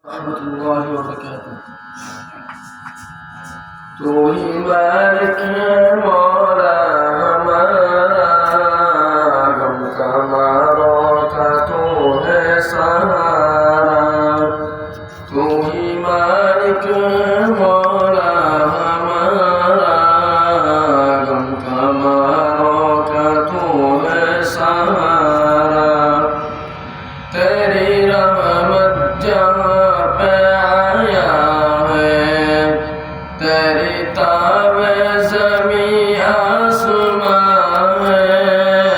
ورحمۃ اللہ وبرکاتہ۔ تو ہی مالک ہے مولا ہمارا، غم کا ماروں کا تو ہے سہارا۔ تو ہی مالک ہے مولا ہمارا، غم کا ماروں کا تو ہے سہارا۔ تیری رحمت جہاں پہ آیا ہے، تیری تاب زمین آسمان ہے۔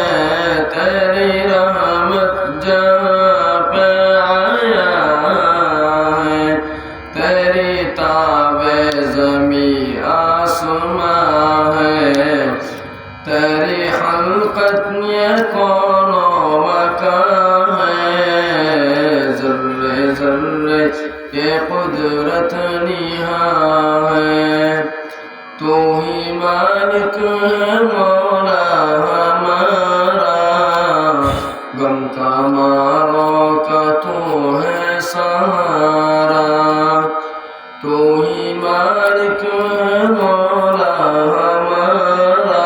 تیری رحمت جہاں پہ آیا ہے، تیری تاب زمین آسمان ہے۔ تیری خلقت یہ کون و مکان ہے، ذرے ذرے یہ قدرت نہاں ہے۔ تو ہی مالک ہے مولا ہمارا، غم کا ماروں کا تو ہے سہارا۔ تو ہی مالک ہے مولا ہمارا،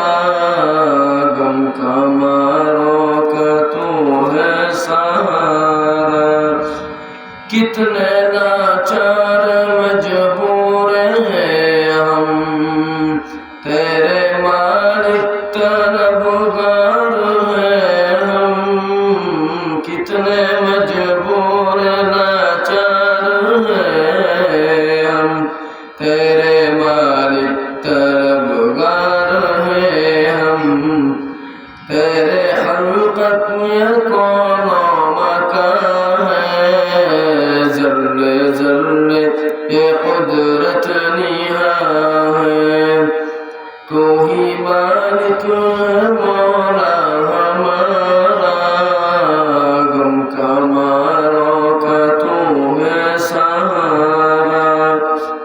غم کا ماروں کا تو ہے سہارا۔ کتنے لاچار مجبور ہیں ہم، تیرے مالک طلبگار ہیں ہم۔ کتنے مجبور لاچار ہیں ہم، تیرے مالک طلبگار ہیں ہم۔ تیرے خلقت میں کون و مکان ہے، ذرے ذرے یہ قدرت نہاں